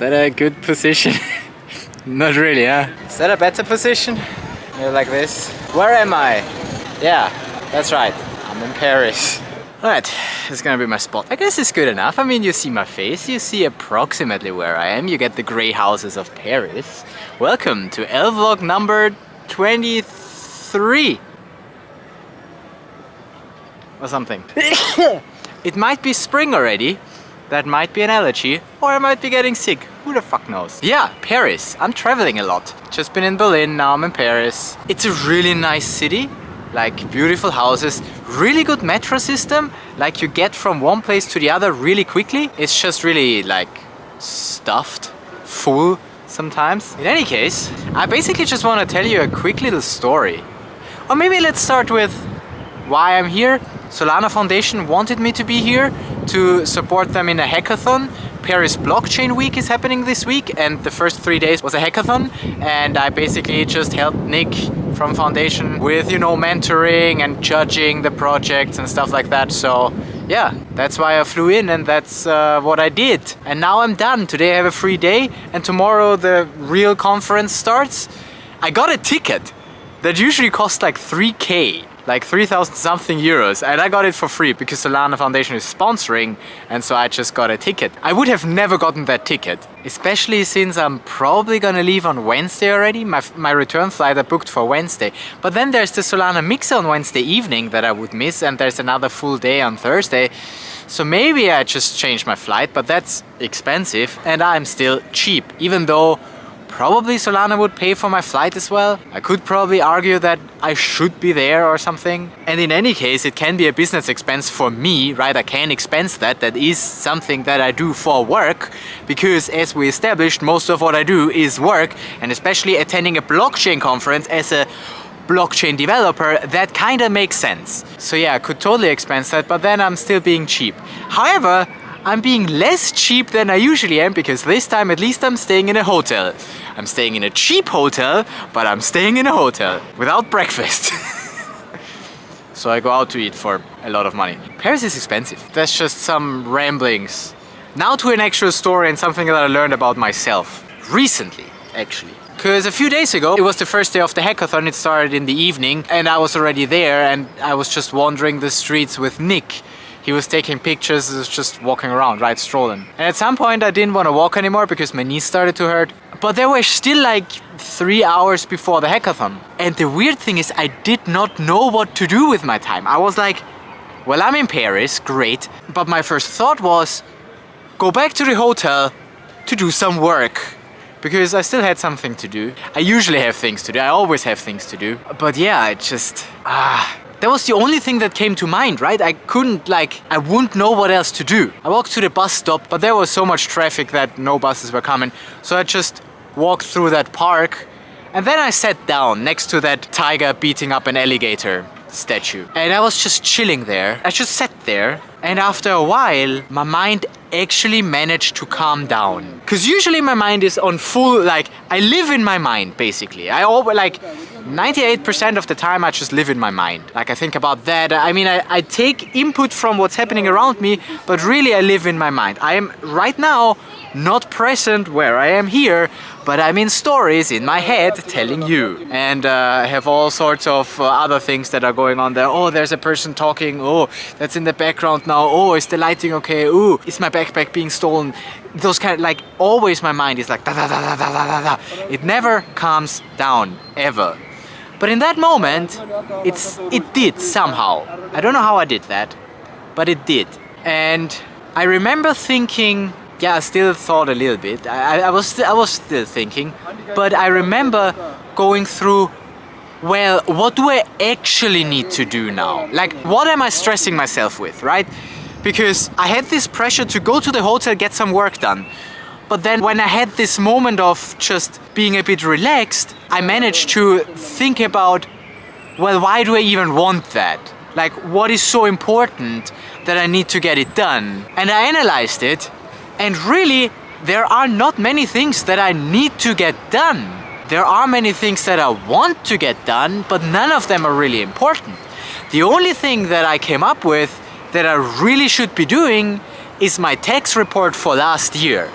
that a good position? Not really, huh? Is that a better position? Maybe like this. Where am I? Yeah, that's right. I'm in Paris. Alright, this is gonna be my spot. I guess it's good enough. I mean, you see my face, you see approximately where I am, you get the grey houses of Paris. Welcome to LVlog number 23. Or something. It might be spring already. That might be an allergy, or I might be getting sick. Who the fuck knows? Yeah, Paris. I'm traveling a lot. Just been in Berlin, now I'm in Paris. It's a really nice city. Like beautiful houses, really good metro system. Like you get from one place to the other really quickly. It's just really like stuffed, full sometimes. In any case, I basically just want to tell you a quick little story. Or maybe let's start with why I'm here. Solana Foundation wanted me to be here to support them in a hackathon. Paris Blockchain Week is happening this week, and the first 3 days was a hackathon, and I basically just helped Nick from Foundation with, you know, mentoring and judging the projects and stuff like that. So yeah, that's why I flew in, and that's what I did. And now I'm done. Today I have a free day, and tomorrow the real conference starts. I got a ticket that usually costs like 3K. Like 3,000 something euros, and I got it for free because Solana Foundation is sponsoring, and so I just got a ticket. I would have never gotten that ticket, especially since I'm probably gonna leave on Wednesday already. My return flight I booked for Wednesday, but then there's the Solana Mix on Wednesday evening that I would miss, and there's another full day on Thursday. So maybe I just changed my flight, but that's expensive, and I'm still cheap, even though probably Solana would pay for my flight as well. I could probably argue that I should be there or something. And in any case, it can be a business expense for me, right? I can expense that. That is something that I do for work, because as we established, most of what I do is work, and especially attending a blockchain conference as a blockchain developer, that kind of makes sense. So yeah, I could totally expense that, but then I'm still being cheap. However, I'm being less cheap than I usually am, because this time at least I'm staying in a hotel. I'm staying in a cheap hotel, but I'm staying in a hotel without breakfast. So I go out to eat for a lot of money. Paris is expensive. That's just some ramblings. Now to an actual story and something that I learned about myself. Recently, actually. Because a few days ago, it was the first day of the hackathon. It started in the evening, and I was already there, and I was just wandering the streets with Nick. He was taking pictures, just walking around, right, strolling. And at some point I didn't want to walk anymore because my knees started to hurt. But there were still like 3 hours before the hackathon. And the weird thing is, I did not know what to do with my time. I was like, well, I'm in Paris, great. But my first thought was, go back to the hotel to do some work. Because I still had something to do. I usually have things to do, I always have things to do. But yeah, it just, that was the only thing that came to mind, right? I wouldn't know what else to do. I walked to the bus stop, but there was so much traffic that no buses were coming. So I just walked through that park, and then I sat down next to that tiger beating up an alligator statue. And I was just chilling there. I just sat there, and after a while, my mind actually managed to calm down. Because usually my mind is on full, like, I live in my mind, basically. I always, like, 98% of the time I just live in my mind. Like, I think about that. I mean, I take input from what's happening around me, but really I live in my mind. I am right now not present where I am here, but I'm in stories in my head telling you. And I have all sorts of other things that are going on there. Oh, there's a person talking. Oh, that's in the background now. Oh, is the lighting okay? Ooh, is my backpack being stolen? Those kind of, like, always my mind is like da da da da da da da. It never calms down, ever. But in that moment, it did somehow. I don't know how I did that, but it did. And I remember thinking, yeah, I still thought a little bit. I was still thinking, but I remember going through, well, what do I actually need to do now? Like, what am I stressing myself with, right? Because I had this pressure to go to the hotel, get some work done. But then when I had this moment of just being a bit relaxed, I managed to think about, well, why do I even want that? Like, what is so important that I need to get it done? And I analyzed it, and really, there are not many things that I need to get done. There are many things that I want to get done, but none of them are really important. The only thing that I came up with that I really should be doing is my tax report for last year.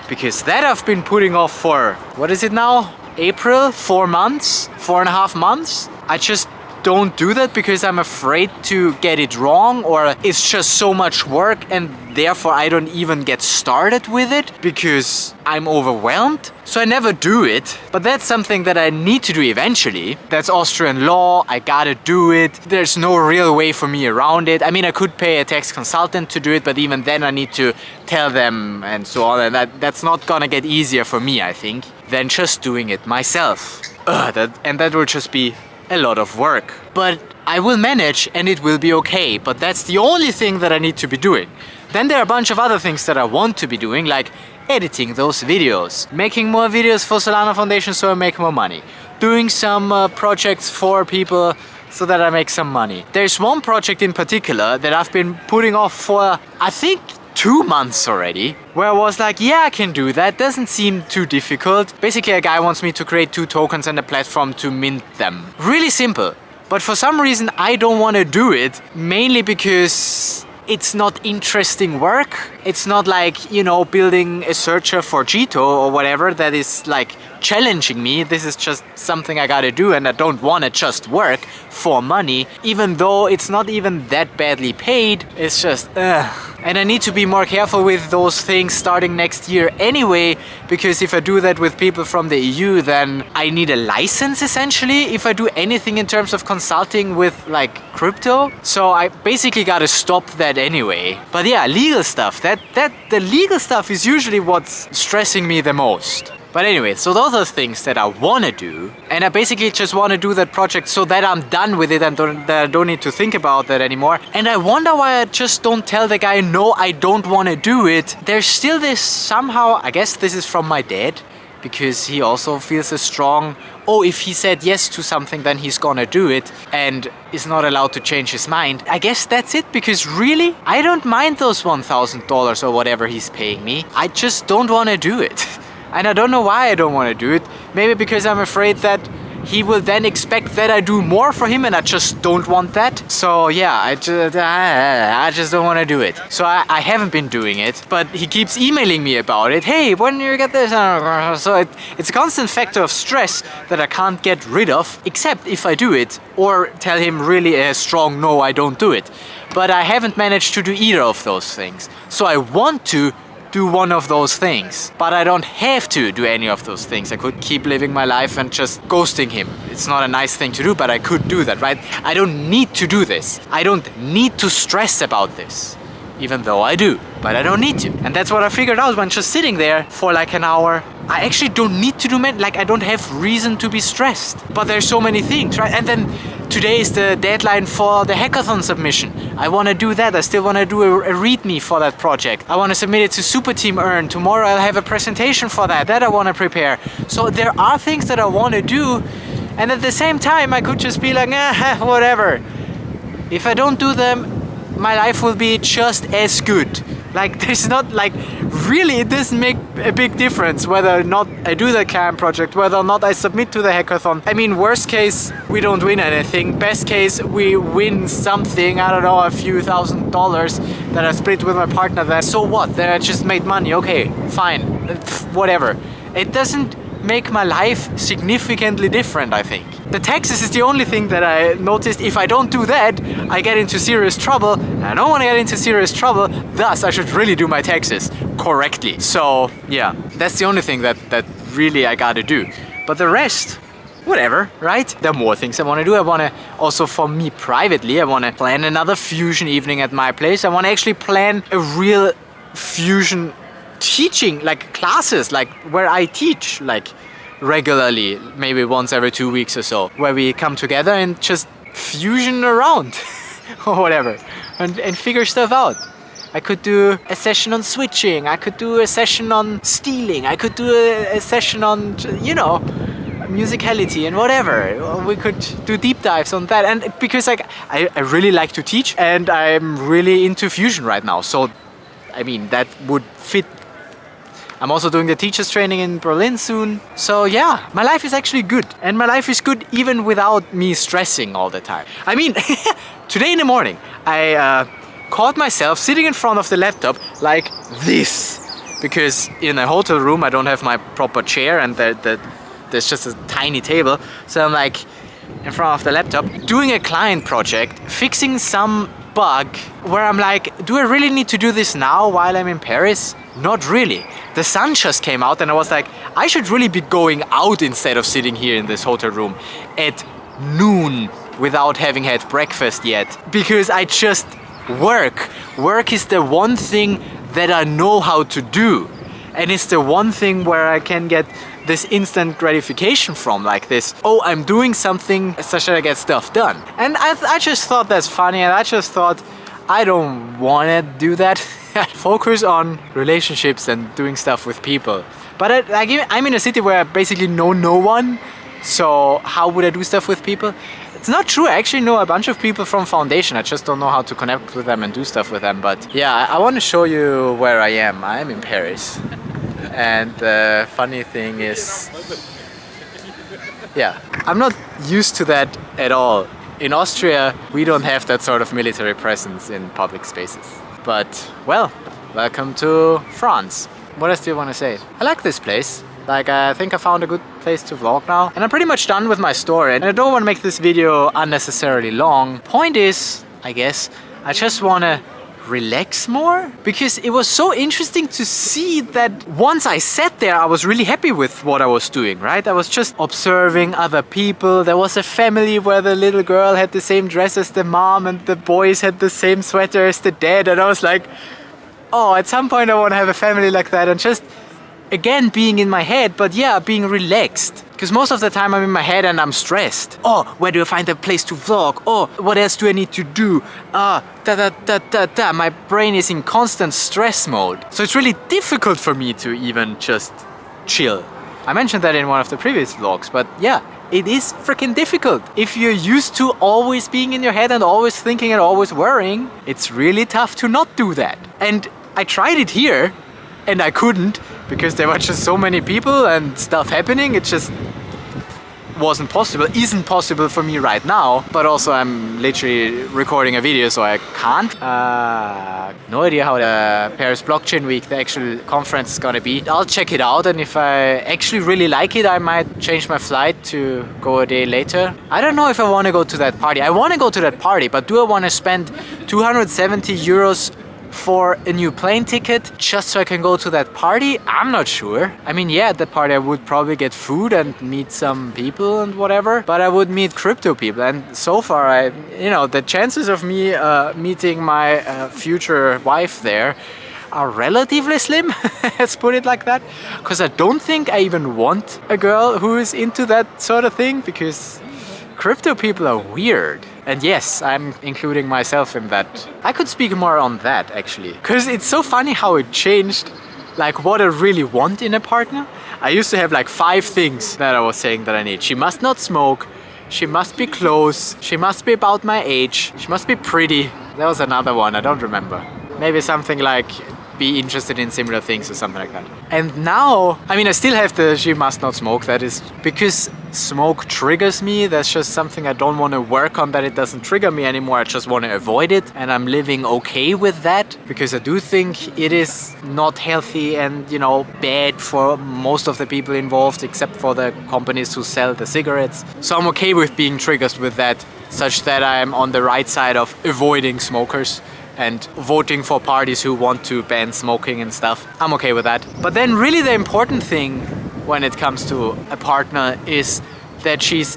because that I've been putting off for, what is it now? April, 4 months, 4.5 months. I just don't do that because I'm afraid to get it wrong, or it's just so much work and therefore I don't even get started with it because I'm overwhelmed. So I never do it, but that's something that I need to do eventually. That's Austrian law, I gotta do it. There's no real way for me around it. I mean, I could pay a tax consultant to do it, but even then I need to tell them and so on, and that's not gonna get easier for me, I think, than just doing it myself. That will just be a lot of work. But I will manage and it will be okay, but that's the only thing that I need to be doing. Then there are a bunch of other things that I want to be doing, like editing those videos, making more videos for Solana Foundation so I make more money, doing some projects for people so that I make some money. There's one project in particular that I've been putting off for, I think, 2 months already, where I was like, yeah, I can do that, doesn't seem too difficult. Basically, a guy wants me to create 2 tokens and a platform to mint them. Really simple. But for some reason, I don't want to do it, mainly because it's not interesting work. It's not like, you know, building a searcher for Jito or whatever that is like challenging me. This is just something I gotta do, and I don't want to just work for money, even though it's not even that badly paid. It's just and I need to be more careful with those things starting next year anyway, because if I do that with people from the EU, then I need a license essentially if I do anything in terms of consulting with like crypto. So I basically gotta stop that anyway. But yeah, legal stuff, the legal stuff is usually what's stressing me the most. But anyway, so those are things that I want to do, and I basically just want to do that project so that I'm done with it and that I don't need to think about that anymore. And I wonder why I just don't tell the guy, no, I don't want to do it. There's still this somehow, I guess this is from my dad, because he also feels a strong, oh, if he said yes to something, then he's gonna do it and is not allowed to change his mind. I guess that's it, because really, I don't mind those $1,000 or whatever he's paying me. I just don't want to do it. And I don't know why I don't want to do it. Maybe because I'm afraid that he will then expect that I do more for him, and I just don't want that. So yeah, I just don't want to do it. So I haven't been doing it, but he keeps emailing me about it. Hey, when you get this? So it's a constant factor of stress that I can't get rid of, except if I do it or tell him really a strong no, I don't do it. But I haven't managed to do either of those things. So I want to do one of those things, but I don't have to do any of those things. I could keep living my life and just ghosting him. It's not a nice thing to do, but I could do that, right? I don't need to do this. I don't need to stress about this, even though I do, but I don't need to. And that's what I figured out when just sitting there for like an hour. I actually don't need to do like I don't have reason to be stressed, but there's so many things, right? And then today is the deadline for the hackathon submission. I want to do that. I still want to do a README for that project. I want to submit it to Super Team Earn. Tomorrow I'll have a presentation for that I want to prepare. So there are things that I want to do, and at the same time I could just be like, whatever. If I don't do them, my life will be just as good. Like, there's not, like, really, it doesn't make a big difference whether or not I do the CAM project, whether or not I submit to the hackathon. I mean, worst case, we don't win anything. Best case, we win something, I don't know, a few $1,000s that I split with my partner there. So what? Then I just made money. Okay, fine, whatever. It doesn't make my life significantly different, I think. The taxes is the only thing that I noticed. If I don't do that, I get into serious trouble. I don't want to get into serious trouble, thus I should really do my taxes correctly. So yeah, that's the only thing that really I gotta do. But the rest, whatever, right? There are more things I want to do. I want to also, for me privately, I want to plan another fusion evening at my place. I want to actually plan a real fusion teaching, like classes, like where I teach, like regularly, maybe once every 2 weeks or so, where we come together and just fusion around or whatever and figure stuff out. I could do a session on switching, I could do a session on stealing, I could do a session on, you know, musicality and whatever. We could do deep dives on that. And because like I really like to teach, and I'm really into fusion right now, so I mean that would fit. I'm also doing the teachers training in Berlin soon. So yeah, my life is actually good. And my life is good even without me stressing all the time. I mean, today in the morning, I caught myself sitting in front of the laptop like this. because in a hotel room I don't have my proper chair and there's just a tiny table. So I'm like in front of the laptop doing a client project, fixing some bug where I'm like, do I really need to do this now while I'm in Paris? Not really. The sun just came out and I was like, I should really be going out instead of sitting here in this hotel room at noon without having had breakfast yet, because I just work. Work is the one thing that I know how to do, and it's the one thing where I can get this instant gratification from, like this, oh, I'm doing something, so should I get stuff done? And I just thought that's funny, and I just thought I don't want to do that. Focus on relationships and doing stuff with people. But I'm in a city where I basically know no one, so how would I do stuff with people? It's not true, I actually know a bunch of people from foundation, I just don't know how to connect with them and do stuff with them. But yeah, I want to show you where I am. I am in Paris. And the funny thing is, yeah, I'm not used to that at all. In Austria, we don't have that sort of military presence in public spaces. But, well, welcome to France. What else do you want to say? I like this place. Like, I think I found a good place to vlog now. And I'm pretty much done with my story. And I don't want to make this video unnecessarily long. Point is, I guess, I just want to relax more, because it was so interesting to see that once I sat there I was really happy with what I was doing, right? I was just observing other people. There was a family where the little girl had the same dress as the mom and the boys had the same sweater as the dad, and I was like, oh, at some point I want to have a family like that, and just again being in my head, but yeah, being relaxed. Because most of the time I'm in my head and I'm stressed. Oh, where do I find a place to vlog? Oh, what else do I need to do? My brain is in constant stress mode. So it's really difficult for me to even just chill. I mentioned that in one of the previous vlogs, but yeah, it is freaking difficult. If you're used to always being in your head and always thinking and always worrying, it's really tough to not do that. And I tried it here and I couldn't, because there were just so many people and stuff happening. It just wasn't possible, isn't possible for me right now, but also I'm literally recording a video, so I can't. No idea how the Paris Blockchain Week, the actual conference, is gonna be. I'll check it out, and if I actually really like it, I might change my flight to go a day later. I don't know if I want to go to that party. I want to go to that party, but do I want to spend 270 euros for a new plane ticket just so I can go to that party? I'm not sure. I mean, yeah, at that party I would probably get food and meet some people and whatever, but I would meet crypto people, and so far the chances of me meeting my future wife there are relatively slim. Let's put it like that, because I don't think I even want a girl who is into that sort of thing, because crypto people are weird. And yes, I'm including myself in that. I could speak more on that actually, because it's so funny how it changed, like what I really want in a partner. I used to have like 5 things that I was saying that I need. She must not smoke, she must be close, she must be about my age, she must be pretty. There was another one, I don't remember. Maybe something like be interested in similar things or something like that. And now, I mean, I still have the she must not smoke. That is because smoke triggers me. That's just something I don't want to work on, that it doesn't trigger me anymore. I just want to avoid it, and I'm living okay with that, because I do think it is not healthy and, you know, bad for most of the people involved, except for the companies who sell the cigarettes. So I'm okay with being triggered with that, such that I'm on the right side of avoiding smokers and voting for parties who want to ban smoking and stuff. I'm okay with that. But then really the important thing when it comes to a partner is that she's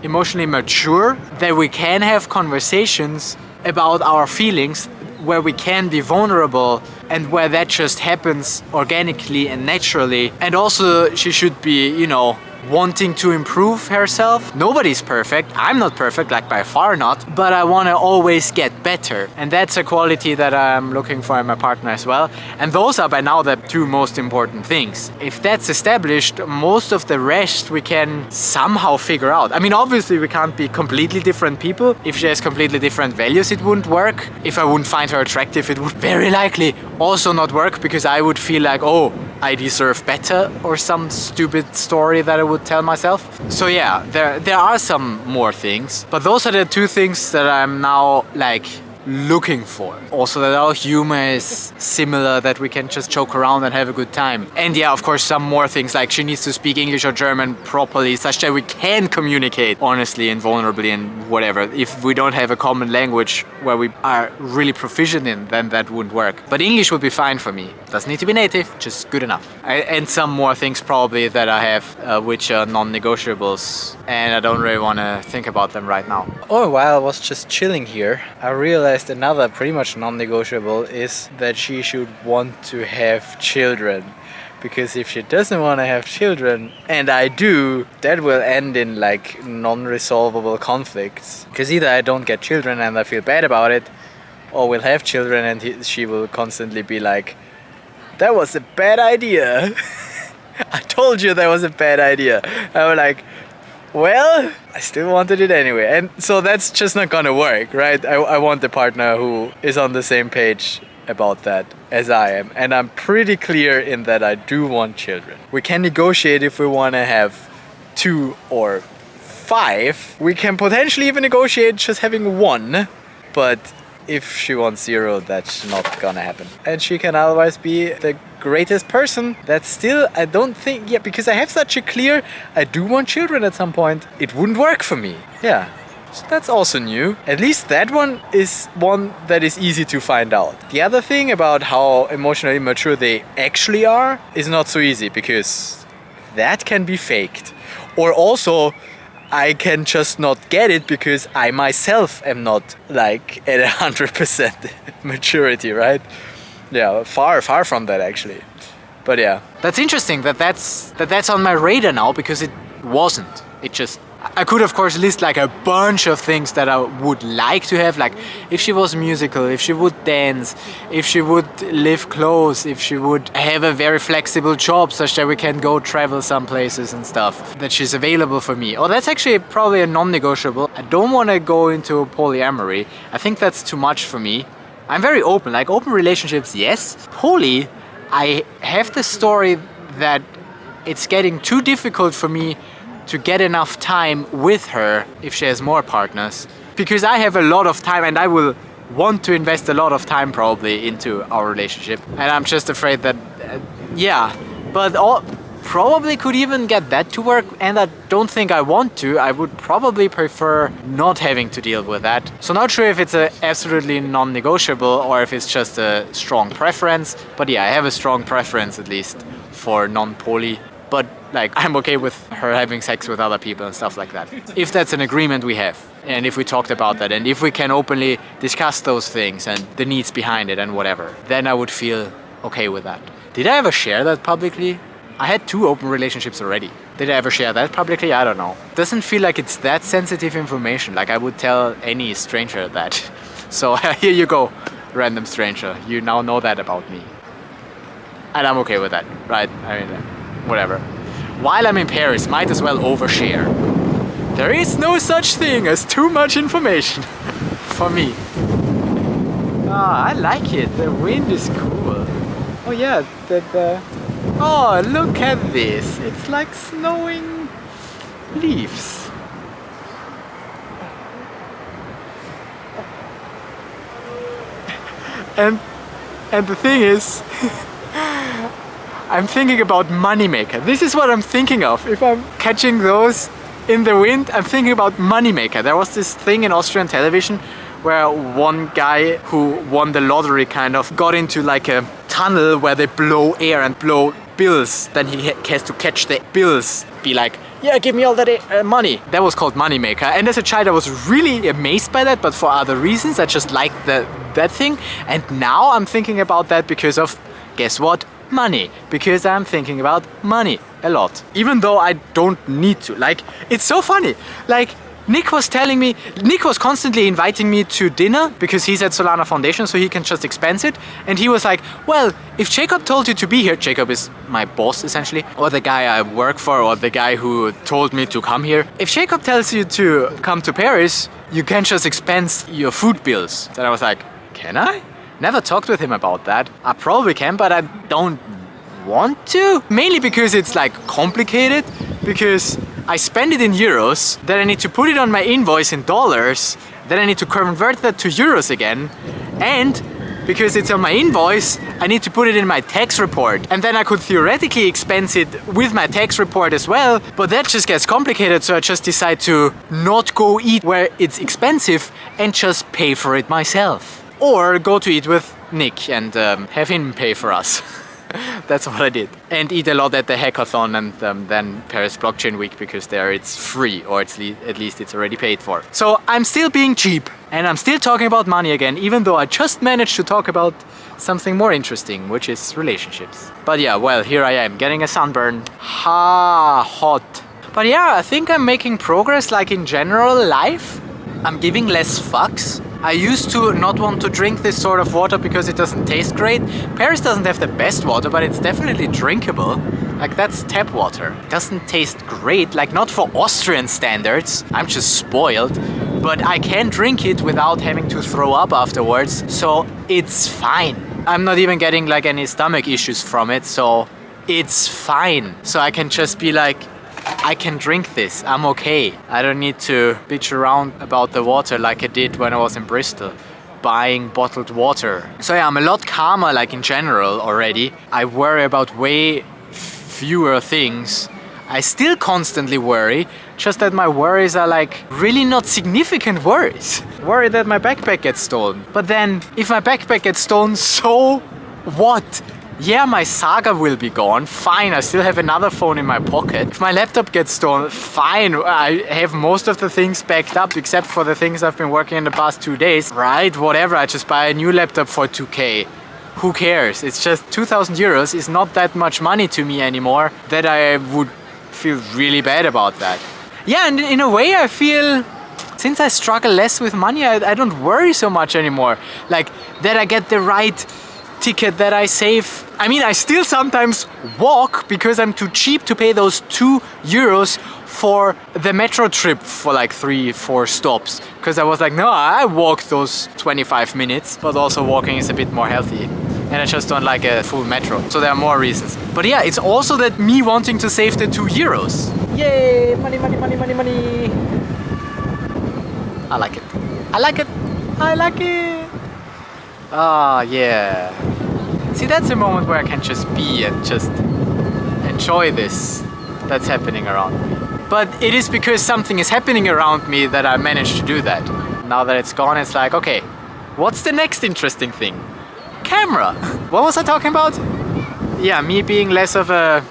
emotionally mature, that we can have conversations about our feelings, where we can be vulnerable, and where that just happens organically and naturally. And also she should be, you know, wanting to improve herself. Nobody's perfect. I'm not perfect, like by far not, but I want to always get better. And that's a quality that I'm looking for in my partner as well. And those are by now the 2 most important things. If that's established, most of the rest we can somehow figure out. I mean, obviously we can't be completely different people. If she has completely different values, it wouldn't work. If I wouldn't find her attractive, it would very likely also not work, because I would feel like, oh, I deserve better, or some stupid story that I would tell myself. So yeah, there are some more things, but those are the 2 things that I'm now like looking for. Also that our humor is similar, that we can just joke around and have a good time. And yeah, of course, some more things like she needs to speak English or German properly such that we can communicate honestly and vulnerably and whatever. If we don't have a common language where we are really proficient in, then that wouldn't work. But English would be fine for me. Doesn't need to be native, just good enough. And some more things probably that I have which are non-negotiables, and I don't really want to think about them right now. Oh, while I was just chilling here, I realized another pretty much non-negotiable is that she should want to have children. Because if she doesn't want to have children, and I do, that will end in like non-resolvable conflicts. Because either I don't get children and I feel bad about it, or we'll have children and she will constantly be like, that was a bad idea. I told you that was a bad idea. I was like, well, I still wanted it anyway. And so that's just not gonna work, right? I want a partner who is on the same page about that as I am. And I'm pretty clear in that I do want children. We can negotiate if we want to have 2 or 5. We can potentially even negotiate just having 1. But if she wants 0, that's not gonna happen. And she can otherwise be the greatest person. That's still, I don't think, yeah, because I have such a clear, I do want children at some point, it wouldn't work for me. Yeah, so that's also new. At least that one is one that is easy to find out. The other thing about how emotionally mature they actually are is not so easy, because that can be faked. Or also, I can just not get it because I myself am not like at 100% maturity, right? Yeah, far from that actually. But yeah, that's interesting that's on my radar now, because it wasn't. It just, I could of course list like a bunch of things that I would like to have, like if she was musical, if she would dance, if she would live close, if she would have a very flexible job such that we can go travel some places and stuff, that she's available for me. Oh, that's actually probably a non-negotiable. I don't want to go into polyamory. I think that's too much for me. I'm very open, like open relationships, yes. Poly, I have the story that it's getting too difficult for me to get enough time with her if she has more partners, because I have a lot of time and I will want to invest a lot of time probably into our relationship, and I'm just afraid that yeah, but probably could even get that to work, and I don't think I want to. I would probably prefer not having to deal with that. So not sure if it's a absolutely non-negotiable or if it's just a strong preference, but yeah, I have a strong preference at least for non-poly. But like, I'm okay with her having sex with other people and stuff like that. If that's an agreement we have, and if we talked about that, and if we can openly discuss those things and the needs behind it and whatever, then I would feel okay with that. Did I ever share that publicly? I had 2 open relationships already. Did I ever share that publicly? I don't know. Doesn't feel like it's that sensitive information. Like I would tell any stranger that. So here you go, random stranger. You now know that about me. And I'm okay with that, right? I mean, whatever. While I'm in Paris, might as well overshare. There is no such thing as too much information for me. Ah, I like it. The wind is cool. Oh yeah, oh, look at this. It's like snowing leaves. And the thing is, I'm thinking about Moneymaker. This is what I'm thinking of. If I'm catching those in the wind, I'm thinking about Moneymaker. There was this thing in Austrian television where one guy who won the lottery kind of got into like a tunnel where they blow air and blow bills. Then he has to catch the bills, be like, yeah, give me all that money. That was called Moneymaker. And as a child I was really amazed by that, but for other reasons. I just liked that thing. And now I'm thinking about that because of, guess what? Money. Because I'm thinking about money a lot. Even though I don't need to. Like, it's so funny. Like, Nick was constantly inviting me to dinner because he's at Solana Foundation, so he can just expense it. And he was like, well, if Jacob told you to be here, Jacob is my boss essentially, or the guy I work for, or the guy who told me to come here. If Jacob tells you to come to Paris, you can just expense your food bills. Then I was like, can I? Never talked with him about that. I probably can, but I don't want to. Mainly because it's like complicated, because I spend it in euros, then I need to put it on my invoice in dollars, then I need to convert that to euros again, and because it's on my invoice, I need to put it in my tax report. And then I could theoretically expense it with my tax report as well, but that just gets complicated, so I just decide to not go eat where it's expensive and just pay for it myself. Or go to eat with Nick and have him pay for us. That's what I did. And eat a lot at the hackathon and then Paris Blockchain Week, because there it's free, or at least it's already paid for. So I'm still being cheap and I'm still talking about money again, even though I just managed to talk about something more interesting, which is relationships. But yeah, well, here I am getting a sunburn. Hot. But yeah, I think I'm making progress, like in general life. I'm giving less fucks. I used to not want to drink this sort of water because it doesn't taste great. Paris doesn't have the best water, but it's definitely drinkable. Like, that's tap water. It doesn't taste great, like not for Austrian standards. I'm just spoiled. But I can drink it without having to throw up afterwards, so it's fine. I'm not even getting like any stomach issues from it, so it's fine. So I can just be like, I can drink this, I'm okay. I don't need to bitch around about the water like I did when I was in Bristol, buying bottled water. So yeah, I'm a lot calmer, like in general already. I worry about way fewer things. I still constantly worry, just that my worries are like really not significant worries. Worry that my backpack gets stolen. But then, if my backpack gets stolen, so what? Yeah, my Saga will be gone, fine, I still have another phone in my pocket. If my laptop gets stolen, fine, I have most of the things backed up except for the things I've been working in the past 2 days. Right, whatever, I just buy a new laptop for 2K. Who cares? It's just 2,000 euros is not that much money to me anymore that I would feel really bad about that. Yeah, and in a way I feel, since I struggle less with money, I don't worry so much anymore. Like, that I get the right ticket, that I save. I mean, I still sometimes walk because I'm too cheap to pay those 2 euros for the metro trip for like 3-4 stops. Because I was like, no, I walked those 25 minutes, but also walking is a bit more healthy. And I just don't like a full metro. So there are more reasons. But yeah, it's also that me wanting to save the 2 euros. Yay, money, money, money, money, money. I like it. I like it. I like it. Ah, yeah. See, that's a moment where I can just be and just enjoy this that's happening around me. But it is because something is happening around me that I managed to do that. Now that it's gone, it's like, okay, what's the next interesting thing? Camera. What was I talking about? Yeah, me being less of a...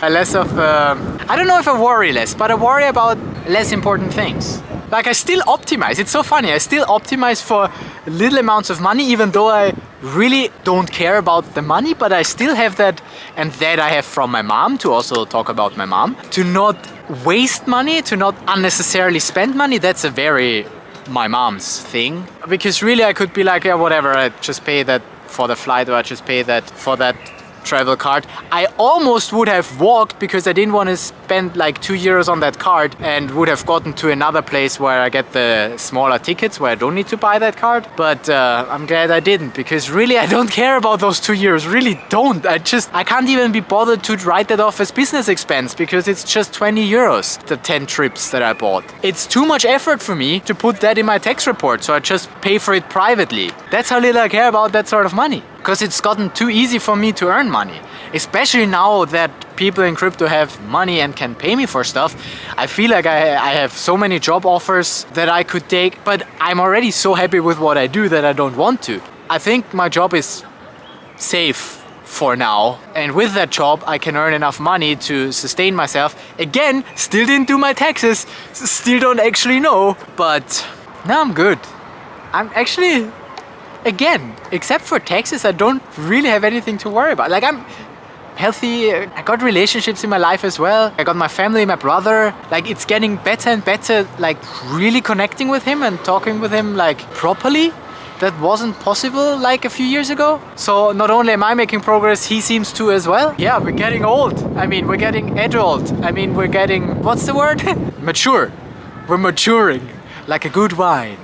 less of a... I don't know if I worry less, but I worry about less important things. Like, I still optimize. It's so funny. I still optimize for little amounts of money, even though I really don't care about the money, but I still have that, and that I have from my mom, to also talk about my mom, to not waste money, to not unnecessarily spend money. That's a very my mom's thing. Because really I could be like, yeah, whatever, I just pay that for the flight, or I just pay that for that travel card. I almost would have walked because I didn't want to spend like 2 euros on that card, and would have gotten to another place where I get the smaller tickets where I don't need to buy that card. But I'm glad I didn't, because really I don't care about those 2 euros, really don't. I can't even be bothered to write that off as business expense, because it's just 20 euros, the 10 trips that I bought. It's too much effort for me to put that in my tax report, so I just pay for it privately. That's how little I care about that sort of money. Because it's gotten too easy for me to earn money. Especially now that people in crypto have money and can pay me for stuff. I feel like I have so many job offers that I could take, but I'm already so happy with what I do that I don't want to. I think my job is safe for now, and with that job I can earn enough money to sustain myself. Again, still didn't do my taxes, still don't actually know, but now I'm good. I'm actually... Again, except for taxes, I don't really have anything to worry about. Like, I'm healthy, I got relationships in my life as well. I got my family, my brother. Like, it's getting better and better, like, really connecting with him and talking with him, like, properly. That wasn't possible, like, a few years ago. So, not only am I making progress, he seems to as well. Yeah, we're getting old. I mean, we're getting adult. I mean, we're getting... What's the word? Mature. We're maturing. Like a good wine.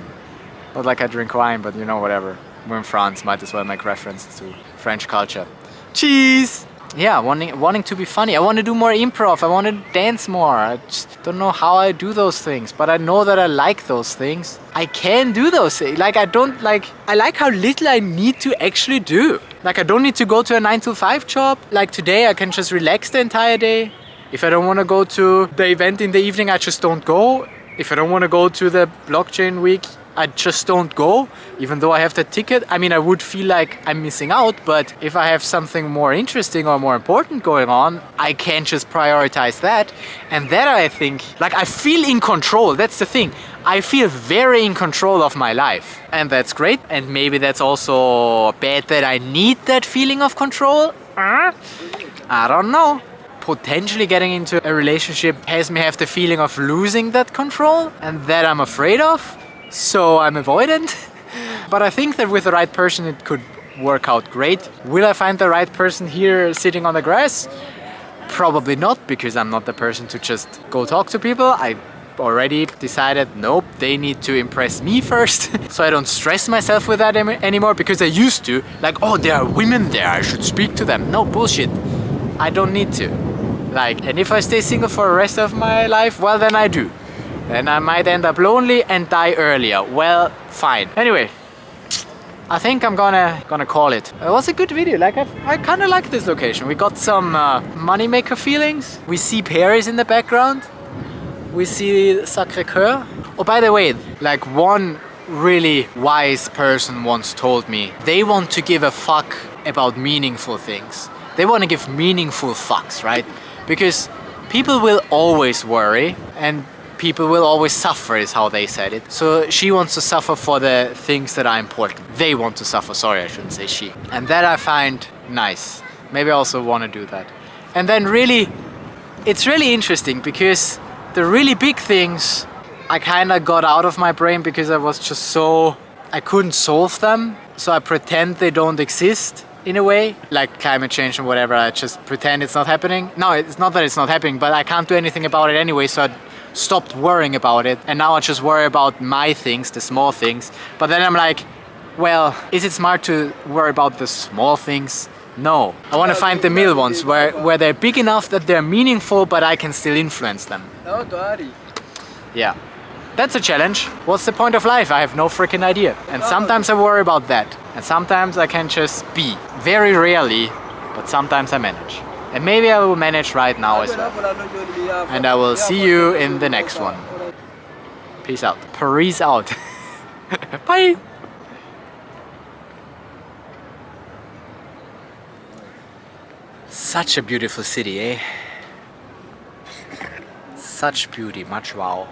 Not like I drink wine, but, you know, whatever. We're in France, might as well make reference to French culture. Cheese! yeah, wanting to be funny. I want to do more improv. I want to dance more. I just don't know how I do those things, but I know that I like those things. I can do those things. Like I like how little I need to actually do. Like I don't need to go to a 9 to 5 job. Like today I can just relax the entire day. If I don't want to go to the event in the evening, I just don't go. If I don't want to go to the blockchain week, I just don't go, even though I have the ticket. I mean, I would feel like I'm missing out, but if I have something more interesting or more important going on, I can just prioritize that. And that I think, like I feel in control. That's the thing. I feel very in control of my life. And that's great. And maybe that's also bad that I need that feeling of control. I don't know. Potentially getting into a relationship has me have the feeling of losing that control, and that I'm afraid of. So I'm avoidant. But I think that with the right person it could work out great. Will I find the right person here sitting on the grass? Probably not, because I'm not the person to just go talk to people. I already decided, nope, they need to impress me first. So I don't stress myself with that anymore, because I used to. Like, oh, there are women there, I should speak to them. No, bullshit. I don't need to. Like, and if I stay single for the rest of my life, well, then I do. Then I might end up lonely and die earlier. Well, fine. Anyway, I think I'm gonna call it. It was a good video. Like I kind of like this location. We got some moneymaker feelings. We see Paris in the background. We see Sacré-Cœur. Oh, by the way, like one really wise person once told me, they want to give a fuck about meaningful things. They want to give meaningful fucks, right? Because people will always worry and people will always suffer, is how they said it. So she wants to suffer for the things that are important. They want to suffer, sorry, I shouldn't say she. And that I find nice. Maybe I also want to do that. And then really, it's really interesting because the really big things I kind of got out of my brain because I was just so, I couldn't solve them. So I pretend they don't exist in a way, like climate change and whatever. I just pretend it's not happening. No, it's not that it's not happening, but I can't do anything about it anyway, so I stopped worrying about it. And now I just worry about my things, the small things. But then I'm like, well, is it smart to worry about the small things? No. I want to find the middle ones where they're big enough that they're meaningful, but I can still influence them. Yeah. That's a challenge. What's the point of life? I have no freaking idea. And sometimes I worry about that. And sometimes I can just be. Very rarely, but sometimes I manage. And maybe I will manage right now as well. And I will see you in the next one. Peace out. Paris out. Bye. Such a beautiful city, eh? Such beauty, much wow.